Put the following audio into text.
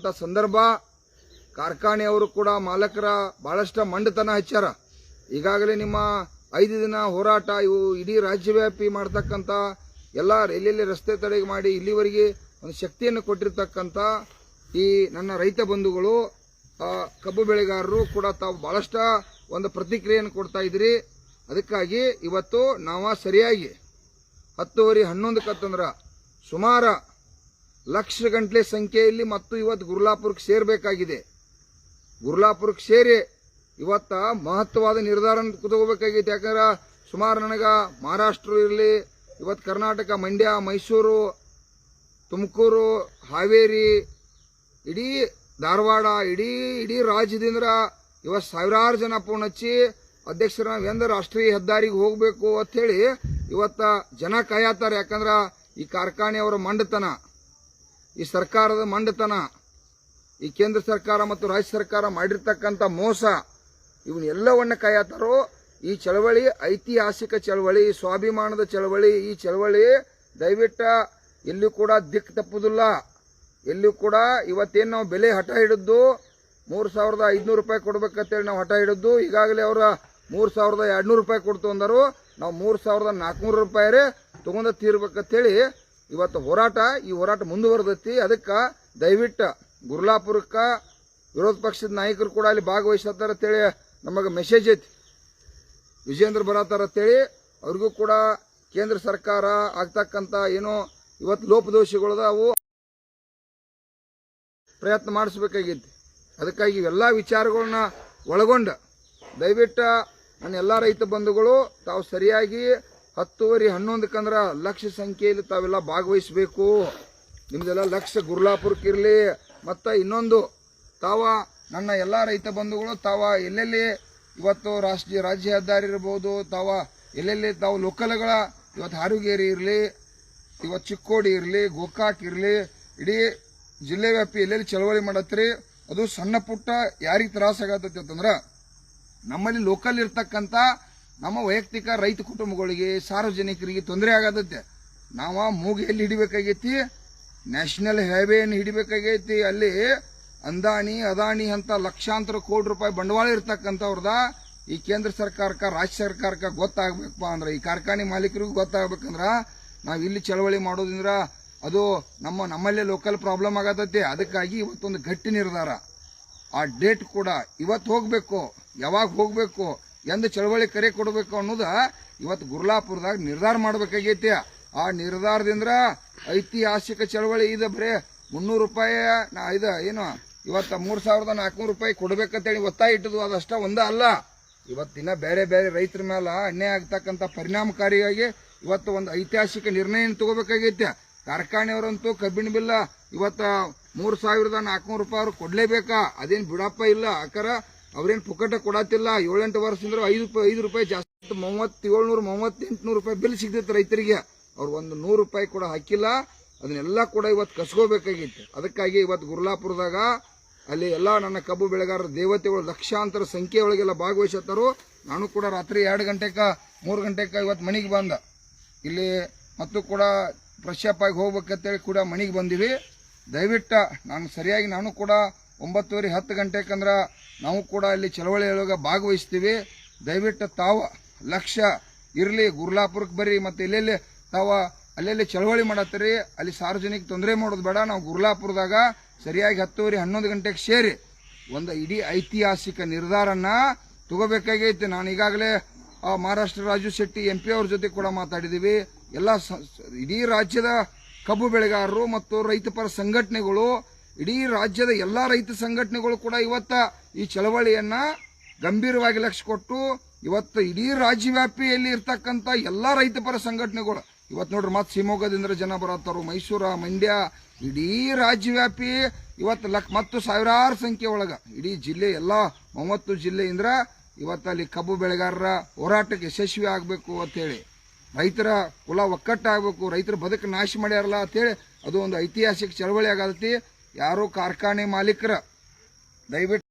ಸಂದರ್ಭ ಕಾರ್ಖಾನೆಯವರು ಕೂಡ ಮಾಲಕರ ಬಹಳಷ್ಟು ಮಂಡತನ ಹಚ್ಚಾರ. ಈಗಾಗಲೇ ನಿಮ್ಮ 5 ದಿನ ಹೋರಾಟ ಇವು ಇಡೀ ರಾಜ್ಯವ್ಯಾಪಿ ಮಾಡತಕ್ಕಂಥ ಎಲ್ಲ ಎಲ್ಲೆಲ್ಲಿ ರಸ್ತೆ ತಡೆ ಮಾಡಿ ಇಲ್ಲಿವರೆಗೆ ಒಂದು ಶಕ್ತಿಯನ್ನು ಕೊಟ್ಟಿರ್ತಕ್ಕಂಥ ಈ ನನ್ನ ರೈತ ಬಂಧುಗಳು ಕಬ್ಬು ಬೆಳೆಗಾರರು ಕೂಡ ತಾವು ಬಹಳಷ್ಟು ಒಂದು ಪ್ರತಿಕ್ರಿಯೆಯನ್ನು ಕೊಡ್ತಾ ಇದ್ರಿ. ಅದಕ್ಕಾಗಿ ಇವತ್ತು ನಾವು ಸರಿಯಾಗಿ 10:30 11 ಕತ್ತಂದ್ರ ಸುಮಾರು ಲಕ್ಷ ಗಂಟಲೆ ಸಂಖ್ಯೆಯಲ್ಲಿ ಮತ್ತು ಇವತ್ತು ಗುರ್ಲಾಪುರಕ್ಕೆ ಸೇರಬೇಕಾಗಿದೆ. ಗುರ್ಲಾಪುರಕ್ಕೆ ಸೇರಿ ಇವತ್ತ ಮಹತ್ವವಾದ ನಿರ್ಧಾರ ತಗೋಬೇಕಾಗೈತೆ. ಯಾಕಂದ್ರೆ ಸುಮಾರು ನನಗೆ ಮಹಾರಾಷ್ಟ್ರ ಇರಲಿ, ಇವತ್ತು ಕರ್ನಾಟಕ, ಮಂಡ್ಯ, ಮೈಸೂರು, ತುಮಕೂರು, ಹಾವೇರಿ, ಇಡೀ ಧಾರವಾಡ, ಇಡೀ ರಾಜ್ಯದಿಂದ ಇವತ್ತು ಸಾವಿರಾರು ಜನ ಫೋನ್ ಹಚ್ಚಿ ಅಧ್ಯಕ್ಷರ ಎಂದು ರಾಷ್ಟ್ರೀಯ ಹೆದ್ದಾರಿಗೆ ಹೋಗಬೇಕು ಅಂತ ಹೇಳಿ ಇವತ್ತ ಜನ ಕಾಯತ್ತಾರೆ. ಯಾಕಂದ್ರೆ ಈ ಕಾರ್ಖಾನೆಯವರ ಮಂಡತನ, ಈ ಸರ್ಕಾರದ ಮಂಡತನ, ಈ ಕೇಂದ್ರ ಸರ್ಕಾರ ಮತ್ತು ರಾಜ್ಯ ಸರ್ಕಾರ ಮಾಡಿರ್ತಕ್ಕಂಥ ಮೋಸ ಇವನ್ನೆಲ್ಲವನ್ನ ಕಾಯತ್ತಾರೋ. ಈ ಚಳವಳಿ ಐತಿಹಾಸಿಕ ಚಳವಳಿ, ಸ್ವಾಭಿಮಾನದ ಚಳವಳಿ. ಈ ಚಳವಳಿ ದಯವಿಟ್ಟು ಎಲ್ಲೂ ಕೂಡ ದಿಕ್ಕು ತಪ್ಪುದಿಲ್ಲ. ಎಲ್ಲೂ ಕೂಡ ಇವತ್ತೇನು ನಾವು ಬೆಲೆ ಹಠ ಹಿಡಿದ್ದು 3,500 ರೂಪಾಯಿ ಕೊಡ್ಬೇಕಂತೇಳಿ ನಾವು ಹಠ ಹಿಡಿದ್ದು, ಈಗಾಗಲೇ ಅವರ 3,200 ರೂಪಾಯಿ ಕೊಡ್ತು ಅಂದರು. ನಾವು 3,400 ರೂಪಾಯಿ ತಗೊಂಡ ತೀರ್ಬೇಕಂತೇಳಿ ಇವತ್ತು ಈ ಹೋರಾಟ ಮುಂದುವರೆದೈತಿ. ಅದಕ್ಕೆ ದಯವಿಟ್ಟು ಗುರ್ಲಾಪುರಕ್ಕೆ ವಿರೋಧ ಪಕ್ಷದ ನಾಯಕರು ಕೂಡ ಅಲ್ಲಿ ಭಾಗವಹಿಸತ್ತಾರ ಅಂತೇಳಿ ನಮಗೆ ಮೆಸೇಜ್ ಐತಿ. ವಿಜೇಂದ್ರ ಬರತ್ತಾರ ಅಂತೇಳಿ ಅವ್ರಿಗೂ ಕೂಡ ಕೇಂದ್ರ ಸರ್ಕಾರ ಆಗ್ತಕ್ಕಂಥ ಏನೋ ಇವತ್ತು ಲೋಪದೋಷಗಳದ ಅವು ಪ್ರಯತ್ನ ಮಾಡಿಸ್ಬೇಕಾಗೈತಿ. ಅದಕ್ಕಾಗಿ ಇವೆಲ್ಲ ವಿಚಾರಗಳನ್ನ ಒಳಗೊಂಡ ದಯವಿಟ್ಟು ನನ್ನ ಎಲ್ಲ ರೈತ ಬಂಧುಗಳು ತಾವು ಸರಿಯಾಗಿ 10:30 11 ಲಕ್ಷ ಸಂಖ್ಯೆಯಲ್ಲಿ ತಾವೆಲ್ಲ ಭಾಗವಹಿಸಬೇಕು. ನಿಮ್ದೆಲ್ಲ ಲಕ್ಷ ಗುರ್ಲಾಪುರಕ್ಕಿರಲಿ. ಮತ್ತು ಇನ್ನೊಂದು, ತಾವ ನನ್ನ ಎಲ್ಲ ರೈತ ಬಂಧುಗಳು ತಾವ ಎಲ್ಲೆಲ್ಲಿ ಇವತ್ತು ರಾಜ್ಯ ಹೆದ್ದಾರಿ ಇರ್ಬೋದು, ತಾವ ಎಲ್ಲೆಲ್ಲಿ ತಾವು ಲೋಕಲ್ಗಳ ಇವತ್ತು ಹಾರುಗೇರಿ ಇರಲಿ, ಇವತ್ತು ಚಿಕ್ಕೋಡಿ ಇರಲಿ, ಗೋಕಾಕ್ ಇರಲಿ, ಇಡೀ ಜಿಲ್ಲೆ ವ್ಯಾಪಿ ಎಲ್ಲೆಲ್ಲಿ ಚಳವಳಿ ಮಾಡತ್ರಿ. ಅದು ಸಣ್ಣ ಪುಟ್ಟ ಯಾರಿಗೆ ತ್ರಾಸಾಗತ್ತೈತಿ ಅಂತಂದ್ರೆ ನಮ್ಮಲ್ಲಿ ಲೋಕಲ್ ಇರ್ತಕ್ಕಂಥ ನಮ್ಮ ವೈಯಕ್ತಿಕ ರೈತ ಕುಟುಂಬಗಳಿಗೆ, ಸಾರ್ವಜನಿಕರಿಗೆ ತೊಂದರೆ ಆಗತೈತೆ. ನಾವು ಮೂಗು ಎಲ್ಲಿ ಹಿಡಿಬೇಕಾಗೈತಿ? ನ್ಯಾಷನಲ್ ಹೈವೇಯನ್ನು ಹಿಡಿಬೇಕಾಗೈತಿ. ಅಲ್ಲಿ ಅದಾನಿ ಅಂತ ಲಕ್ಷಾಂತರ ಕೋಟಿ ರೂಪಾಯಿ ಬಂಡವಾಳ ಇರ್ತಕ್ಕಂಥವ್ರದ ಈ ಕೇಂದ್ರ ಸರ್ಕಾರಕ್ಕೆ, ರಾಜ್ಯ ಸರ್ಕಾರಕ್ಕೆ ಗೊತ್ತಾಗಬೇಕಪ್ಪ ಅಂದ್ರೆ, ಈ ಕಾರ್ಖಾನೆ ಮಾಲೀಕರಿಗೂ ಗೊತ್ತಾಗಬೇಕಂದ್ರ ನಾವು ಇಲ್ಲಿ ಚಳವಳಿ ಮಾಡೋದ್ರಿಂದ ಅದು ನಮ್ಮಲ್ಲೇ ಲೋಕಲ್ ಪ್ರಾಬ್ಲಮ್ ಆಗತೈತಿ. ಅದಕ್ಕಾಗಿ ಇವತ್ತೊಂದು ಗಟ್ಟಿ ನಿರ್ಧಾರ, ಆ ಡೇಟ್ ಕೂಡ ಇವತ್ತು ಹೋಗಬೇಕು, ಯಾವಾಗ ಹೋಗಬೇಕು, ಎಂದು ಚಳವಳಿ ಕರೆ ಕೊಡಬೇಕು ಅನ್ನೋದು ಇವತ್ತು ಗುರ್ಲಾಪುರದಾಗ ನಿರ್ಧಾರ ಮಾಡಬೇಕಾಗೈತಿ. ಆ ನಿರ್ಧಾರದಿಂದ ಐತಿಹಾಸಿಕ ಚಳವಳಿ ಇದು ಬರೀ 300 ರೂಪಾಯಿ ಏನು ಇವತ್ತು 3,400 ರೂಪಾಯಿ ಕೊಡ್ಬೇಕಂತೇಳಿ ಒತ್ತಾಯ ಇಟ್ಟದು ಅದಷ್ಟ ಒಂದ ಅಲ್ಲ. ಇವತ್ತಿನ ಬೇರೆ ಬೇರೆ ರೈತರ ಮೇಲೆ ಅನ್ಯಾಯ ಆಗ್ತಕ್ಕಂಥ ಪರಿಣಾಮಕಾರಿಯಾಗಿ ಇವತ್ತು ಒಂದು ಐತಿಹಾಸಿಕ ನಿರ್ಣಯ ತಗೋಬೇಕಾಗೈತೆ. ಕಾರ್ಖಾನೆಯವರಂತೂ ಕಬ್ಬಿಣ ಬಿಲ್ಲ ಇವತ್ತು 3,400 ರೂಪಾಯಿ ಅವ್ರು ಕೊಡ್ಲೇಬೇಕಾ? ಅದೇನು ಬಿಡಪ್ಪ ಇಲ್ಲ. ಯಾಕರ ಅವ್ರೇನು ಪುಕ್ಕಟ ಕೊಡತ್ತಿಲ್ಲ. 7-8 ವರ್ಷದಿಂದ 5 ರೂಪಾಯಿ ಜಾಸ್ತಿ 738 ರೂಪಾಯಿ ಬಿಲ್ ಸಿಗ್ತೈತೆ ರೈತರಿಗೆ. ಅವ್ರು ಒಂದು 100 ರೂಪಾಯಿ ಕೂಡ ಹಾಕಿಲ್ಲ. ಅದನ್ನೆಲ್ಲ ಕೂಡ ಇವತ್ತು ಕಸ್ಕೋಬೇಕಾಗಿತ್ತು. ಅದಕ್ಕಾಗಿ ಇವತ್ತು ಗುರ್ಲಾಪುರದಾಗ ಅಲ್ಲಿ ಎಲ್ಲ ನನ್ನ ಕಬ್ಬು ಬೆಳೆಗಾರರ ದೇವತೆಗಳು ಲಕ್ಷಾಂತರ ಸಂಖ್ಯೆ ಒಳಗೆಲ್ಲ ಭಾಗವಹಿಸತ್ತಾರು. ನಾನು ಕೂಡ ರಾತ್ರಿ 2 ಗಂಟೆಗೆ 3 ಗಂಟೆಗೆ ಇವತ್ತು ಮನೆಗೆ ಬಂದ ಇಲ್ಲಿ ಮತ್ತು ಕೂಡ ಫ್ರೆಶ್ ಅಪ್ ಆಗಿ ಹೋಗ್ಬೇಕಂತೇಳಿ ಕೂಡ ಮನೆಗೆ ಬಂದಿವಿ. ದಯವಿಟ್ಟು ನಾನು ಕೂಡ 9:30 10 ಗಂಟೆಕಂದ್ರೆ ನಾವು ಕೂಡ ಇಲ್ಲಿ ಚಳವಳಿಯೊಳಗೆ ಭಾಗವಹಿಸ್ತೀವಿ. ದಯವಿಟ್ಟು ತಾವು ಲಕ್ಷ್ಯ ಇರಲಿ, ಗುರ್ಲಾಪುರಕ್ಕೆ ಬರ್ರಿ. ಮತ್ತು ಎಲ್ಲೆಲ್ಲಿ ತಾವು ಅಲ್ಲೆಲ್ಲಿ ಚಳವಳಿ ಮಾಡತ್ತೀರಿ ಅಲ್ಲಿ ಸಾರ್ವಜನಿಕ ತೊಂದರೆ ಮಾಡೋದು ಬೇಡ. ನಾವು ಗುರ್ಲಾಪುರದಾಗ ಸರಿಯಾಗಿ 10:30 11 ಗಂಟೆಗೆ ಸೇರಿ ಒಂದು ಇಡೀ ಐತಿಹಾಸಿಕ ನಿರ್ಧಾರನ ತಗೋಬೇಕಾಗೈತೆ. ನಾನು ಈಗಾಗಲೇ ಮಹಾರಾಷ್ಟ್ರ ರಾಜು ಶೆಟ್ಟಿ MP ಅವ್ರ ಜೊತೆ ಕೂಡ ಮಾತಾಡಿದ್ದೀವಿ. ಎಲ್ಲ ಇಡೀ ರಾಜ್ಯದ ಕಬ್ಬು ಬೆಳೆಗಾರರು ಮತ್ತು ರೈತಪರ ಸಂಘಟನೆಗಳು, ಇಡೀ ರಾಜ್ಯದ ಎಲ್ಲಾ ರೈತ ಸಂಘಟನೆಗಳು ಕೂಡ ಇವತ್ತ ಈ ಚಳವಳಿಯನ್ನ ಗಂಭೀರವಾಗಿ ಲಕ್ಷ್ಯ ಕೊಟ್ಟು ಇವತ್ತು ಇಡೀ ರಾಜ್ಯವ್ಯಾಪಿಯಲ್ಲಿ ಇರ್ತಕ್ಕಂಥ ಎಲ್ಲಾ ರೈತಪರ ಸಂಘಟನೆಗಳು ಇವತ್ತು ನೋಡ್ರಿ, ಮತ್ತೆ ಶಿವಮೊಗ್ಗದಿಂದ ಜನ ಬರತ್ತಾರು, ಮೈಸೂರ, ಮಂಡ್ಯ, ಇಡೀ ರಾಜ್ಯವ್ಯಾಪಿ ಇವತ್ತು ಮತ್ತು ಸಾವಿರಾರು ಸಂಖ್ಯೆ ಒಳಗ ಇಡೀ ಜಿಲ್ಲೆ ಎಲ್ಲಾ 30 ಜಿಲ್ಲೆಯಿಂದ ಇವತ್ತು ಅಲ್ಲಿ ಕಬ್ಬು ಬೆಳೆಗಾರರ ಹೋರಾಟಕ್ಕೆ ಯಶಸ್ವಿ ಆಗಬೇಕು ಅಂತ ಹೇಳಿ, ರೈತರ ಕುಲ ಒಕ್ಕಟ್ಟಾಗಬೇಕು, ರೈತರ ಬದುಕು ನಾಶ ಮಾಡ್ಯಾರಲ್ಲ ಅಂತ ಹೇಳಿ ಅದು ಒಂದು ಐತಿಹಾಸಿಕ ಚಳವಳಿ ಆಗತ್ತೆ. ಯಾರು ಕಾರ್ಖಾನೆ ಮಾಲೀಕರ ದಯವಿಟ್ಟು